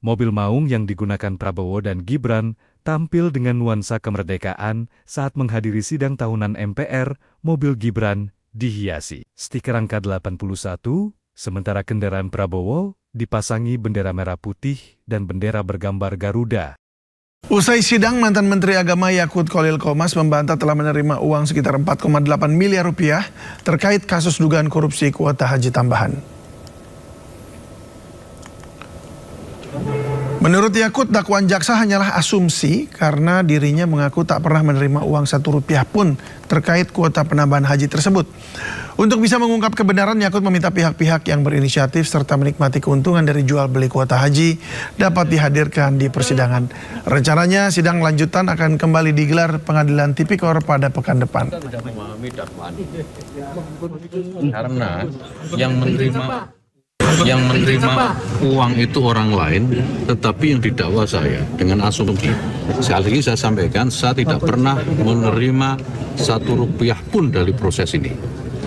Mobil maung yang digunakan Prabowo dan Gibran tampil dengan nuansa kemerdekaan saat menghadiri sidang tahunan MPR. Mobil Gibran dihiasi stiker angka 81, sementara kendaraan Prabowo dipasangi bendera merah putih dan bendera bergambar Garuda. Usai sidang, mantan Menteri Agama Yakut Khalil Qomas membantah telah menerima uang sekitar 4,8 miliar rupiah terkait kasus dugaan korupsi kuota haji tambahan. Menurut Yakut, dakwaan jaksa hanyalah asumsi karena dirinya mengaku tak pernah menerima uang 1 rupiah pun terkait kuota penambahan haji tersebut. Untuk bisa mengungkap kebenaran, Yakut meminta pihak-pihak yang berinisiatif serta menikmati keuntungan dari jual beli kuota haji dapat dihadirkan di persidangan. Rencananya sidang lanjutan akan kembali digelar Pengadilan Tipikor pada pekan depan. Karena yang menerima uang itu orang lain, tetapi yang didakwa saya dengan asumsi. Sekali lagi saya sampaikan, saya tidak pernah menerima 1 rupiah pun dari proses ini.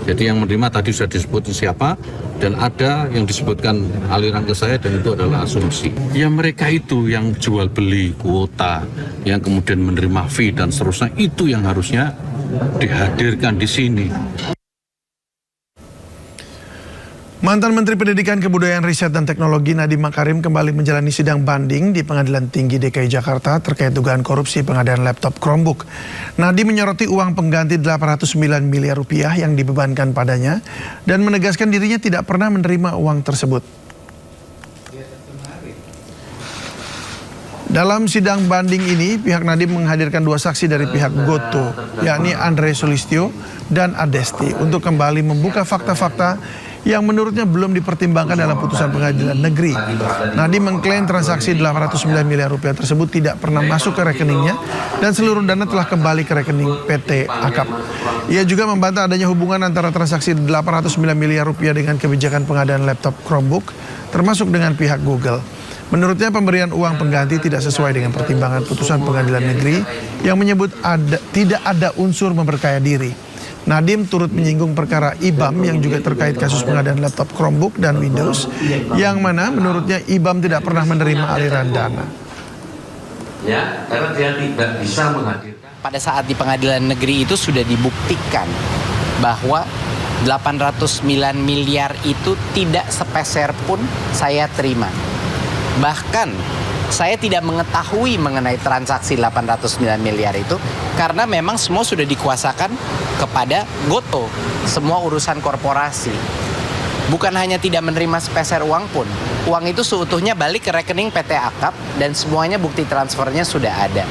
Jadi yang menerima tadi sudah disebut siapa, dan ada yang disebutkan aliran ke saya, dan itu adalah asumsi. Ya mereka itu yang jual beli kuota, yang kemudian menerima fee dan seterusnya, itu yang harusnya dihadirkan di sini. Mantan Menteri Pendidikan, Kebudayaan, Riset, dan Teknologi Nadiem Makarim kembali menjalani sidang banding di Pengadilan Tinggi DKI Jakarta terkait dugaan korupsi pengadaan laptop Chromebook. Nadiem menyoroti uang pengganti 809 miliar rupiah yang dibebankan padanya dan menegaskan dirinya tidak pernah menerima uang tersebut. Dalam sidang banding ini, pihak Nadiem menghadirkan 2 saksi dari pihak Goto, yakni Andre Sulistyo dan Adesti, untuk kembali membuka fakta-fakta yang menurutnya belum dipertimbangkan dalam putusan pengadilan negeri. Nadiem mengklaim transaksi 809 miliar rupiah tersebut tidak pernah masuk ke rekeningnya dan seluruh dana telah kembali ke rekening PT Akap. Ia juga membantah adanya hubungan antara transaksi 809 miliar rupiah dengan kebijakan pengadaan laptop Chromebook, termasuk dengan pihak Google. Menurutnya pemberian uang pengganti tidak sesuai dengan pertimbangan putusan pengadilan negeri yang menyebut tidak ada unsur memperkaya diri. Nadiem turut menyinggung perkara IBAM yang juga terkait kasus pengadaan laptop Chromebook dan Windows, yang mana menurutnya IBAM tidak pernah menerima aliran dana. Ya, karena dia tidak bisa menghadirkan. Pada saat di pengadilan negeri itu sudah dibuktikan bahwa 809 miliar itu tidak sepeser pun saya terima. Bahkan saya tidak mengetahui mengenai transaksi 809 miliar itu karena memang semua sudah dikuasakan kepada Goto, semua urusan korporasi. Bukan hanya tidak menerima sepeser uang pun, uang itu seutuhnya balik ke rekening PT Akap dan semuanya bukti transfernya sudah ada.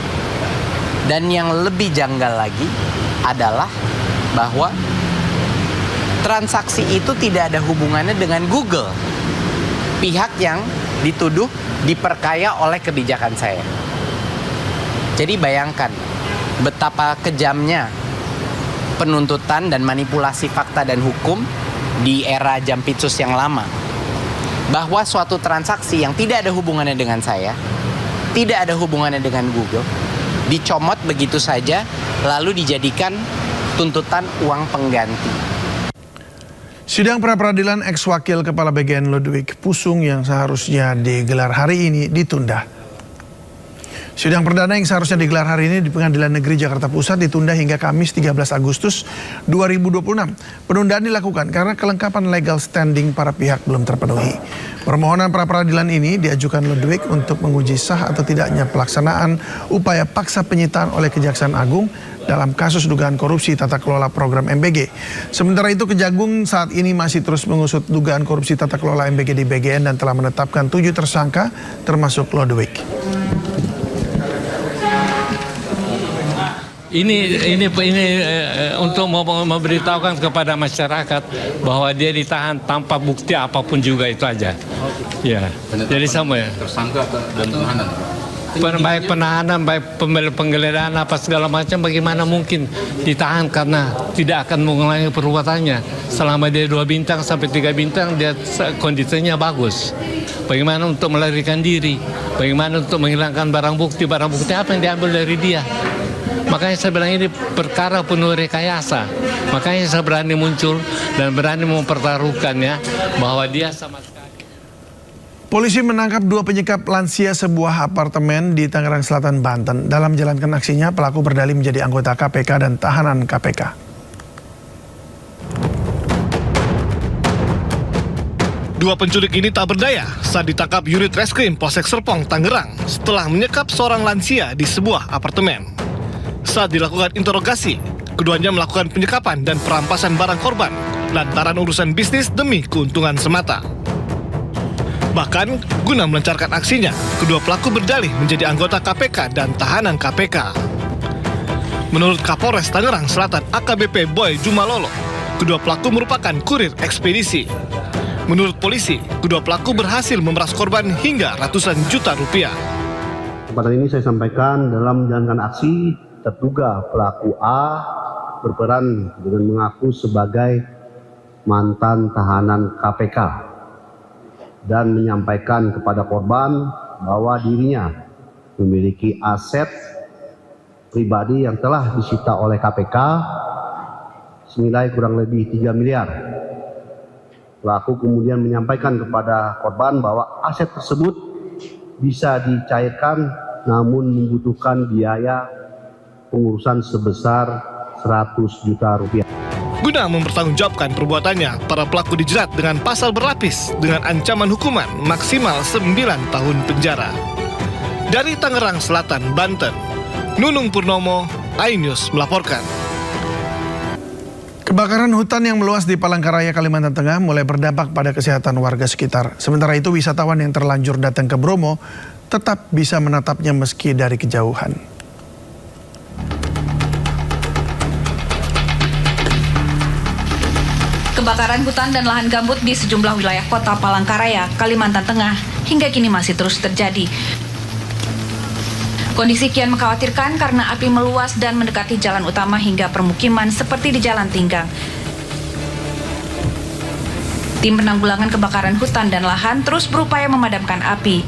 Dan yang lebih janggal lagi adalah bahwa transaksi itu tidak ada hubungannya dengan Google, pihak yang dituduh diperkaya oleh kebijakan saya. Jadi bayangkan betapa kejamnya penuntutan dan manipulasi fakta dan hukum di era Jampitsus yang lama. Bahwa suatu transaksi yang tidak ada hubungannya dengan saya, tidak ada hubungannya dengan Google, dicomot begitu saja lalu dijadikan tuntutan uang pengganti. Sidang pra-peradilan ex-wakil Kepala BGN Ludwig Pusung yang seharusnya digelar hari ini ditunda. Sidang perdana yang seharusnya digelar hari ini di Pengadilan Negeri Jakarta Pusat ditunda hingga Kamis 13 Agustus 2026. Penundaan dilakukan karena kelengkapan legal standing para pihak belum terpenuhi. Permohonan pra-peradilan ini diajukan Ludwig untuk menguji sah atau tidaknya pelaksanaan upaya paksa penyitaan oleh Kejaksaan Agung dalam kasus dugaan korupsi tata kelola program MBG. Sementara itu Kejagung saat ini masih terus mengusut dugaan korupsi tata kelola MBG di BGN dan telah menetapkan 7 tersangka termasuk Ludwig. Ini untuk memberitahukan kepada masyarakat bahwa dia ditahan tanpa bukti apapun juga, itu aja. Ya, jadi sama ya. Tersangka dan penahanan. Baik penahanan, baik penggeledahan apa segala macam, bagaimana mungkin ditahan karena tidak akan mengulangi perbuatannya. Selama dia 2 bintang sampai 3 bintang dia kondisinya bagus. Bagaimana untuk melarikan diri? Bagaimana untuk menghilangkan barang bukti apa yang diambil dari dia? Makanya saya bilang ini perkara penuh rekayasa. Makanya saya berani muncul dan berani mempertaruhkan ya bahwa dia sama sekali. Polisi menangkap 2 penyekap lansia sebuah apartemen di Tangerang Selatan, Banten. Dalam menjalankan aksinya, pelaku berdalih menjadi anggota KPK dan tahanan KPK. Dua penculik ini tak berdaya saat ditangkap unit reskrim Polsek Serpong, Tangerang setelah menyekap seorang lansia di sebuah apartemen. Saat dilakukan interogasi, keduanya melakukan penyekapan dan perampasan barang korban lantaran urusan bisnis demi keuntungan semata. Bahkan, guna melancarkan aksinya, kedua pelaku berdalih menjadi anggota KPK dan tahanan KPK. Menurut Kapolres Tangerang Selatan AKBP Boy Jumalolo, kedua pelaku merupakan kurir ekspedisi. Menurut polisi, kedua pelaku berhasil memeras korban hingga ratusan juta rupiah. Kesempatan ini saya sampaikan dalam menjalankan aksi, terduga pelaku A berperan dengan mengaku sebagai mantan tahanan KPK dan menyampaikan kepada korban bahwa dirinya memiliki aset pribadi yang telah disita oleh KPK senilai kurang lebih 3 miliar. Pelaku kemudian menyampaikan kepada korban bahwa aset tersebut bisa dicairkan namun membutuhkan biaya pengurusan sebesar 100 juta rupiah. Guna mempertanggungjawabkan perbuatannya, para pelaku dijerat dengan pasal berlapis dengan ancaman hukuman maksimal 9 tahun penjara. Dari Tangerang Selatan, Banten, Nunung Purnomo, iNews melaporkan. Kebakaran hutan yang meluas di Palangkaraya, Kalimantan Tengah mulai berdampak pada kesehatan warga sekitar. Sementara itu, wisatawan yang terlanjur datang ke Bromo tetap bisa menatapnya meski dari kejauhan. Kebakaran hutan dan lahan gambut di sejumlah wilayah kota Palangkaraya, Kalimantan Tengah hingga kini masih terus terjadi. Kondisi kian mengkhawatirkan karena api meluas dan mendekati jalan utama hingga permukiman seperti di Jalan Tinggang. Tim penanggulangan kebakaran hutan dan lahan terus berupaya memadamkan api.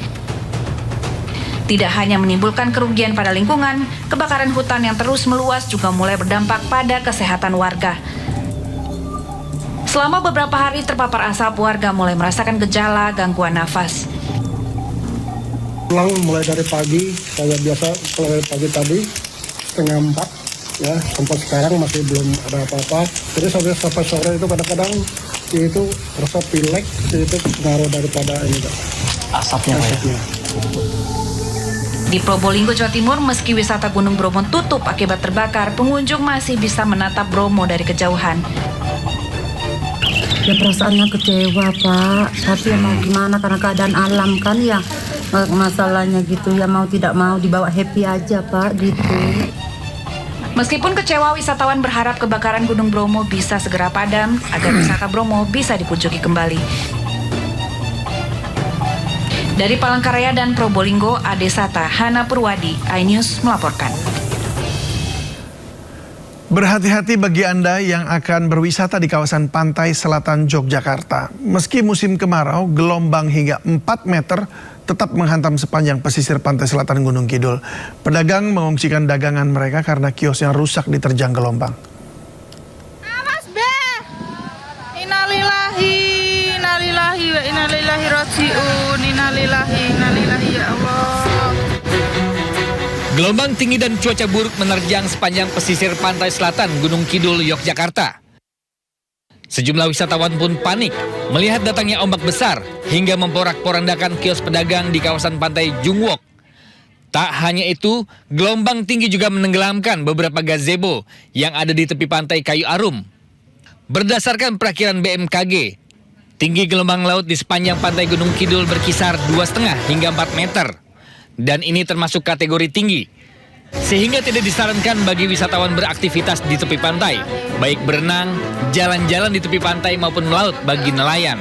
Tidak hanya menimbulkan kerugian pada lingkungan, kebakaran hutan yang terus meluas juga mulai berdampak pada kesehatan warga. Selama beberapa hari terpapar asap, warga mulai merasakan gejala gangguan nafas. Pulang mulai dari pagi, saya biasa pulang dari pagi tadi, 3:30 ya, sampai sekarang masih belum ada apa-apa. Jadi sampai sore itu kadang-kadang itu rasa pilek, itu pengaruh daripada ini asapnya. Di Probolinggo, Jawa Timur, meski wisata Gunung Bromo tutup akibat terbakar, pengunjung masih bisa menatap Bromo dari kejauhan. Ya perasaannya kecewa Pak, tapi ya mau gimana karena keadaan alam kan ya, masalahnya gitu ya, mau tidak mau dibawa happy aja Pak gitu. Meskipun kecewa, wisatawan berharap kebakaran Gunung Bromo bisa segera padam agar wisata Bromo bisa dikunjungi kembali. Dari Palangkaraya dan Probolinggo, Adesata Hana Purwadi, iNews melaporkan. Berhati-hati bagi Anda yang akan berwisata di kawasan pantai selatan Yogyakarta. Meski musim kemarau, gelombang hingga 4 meter tetap menghantam sepanjang pesisir pantai selatan Gunung Kidul. Pedagang mengungsikan dagangan mereka karena kiosnya rusak diterjang gelombang. Awas be, innalillahi, innalillahi wa innalillahi raji'un, innalillahi ya Allah. Gelombang tinggi dan cuaca buruk menerjang sepanjang pesisir pantai selatan Gunung Kidul, Yogyakarta. Sejumlah wisatawan pun panik melihat datangnya ombak besar hingga memporak-porandakan kios pedagang di kawasan pantai Jungwok. Tak hanya itu, gelombang tinggi juga menenggelamkan beberapa gazebo yang ada di tepi pantai Kayu Arum. Berdasarkan perakiran BMKG, tinggi gelombang laut di sepanjang pantai Gunung Kidul berkisar 2,5 hingga 4 meter. Dan ini termasuk kategori tinggi, sehingga tidak disarankan bagi wisatawan beraktivitas di tepi pantai, baik berenang, jalan-jalan di tepi pantai maupun melaut bagi nelayan.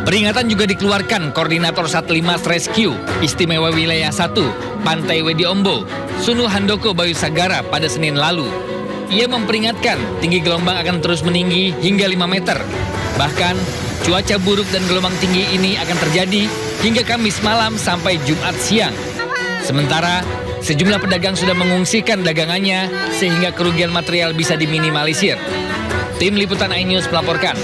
Peringatan juga dikeluarkan Koordinator Satlimas Rescue Istimewa Wilayah 1 Pantai Wedi Ombo, Sunu Handoko Bayu Sagara pada Senin lalu. Ia memperingatkan tinggi gelombang akan terus meninggi hingga 5 meter. Bahkan, cuaca buruk dan gelombang tinggi ini akan terjadi hingga Kamis malam sampai Jumat siang. Sementara, sejumlah pedagang sudah mengungsikan dagangannya sehingga kerugian material bisa diminimalisir. Tim Liputan iNews melaporkan.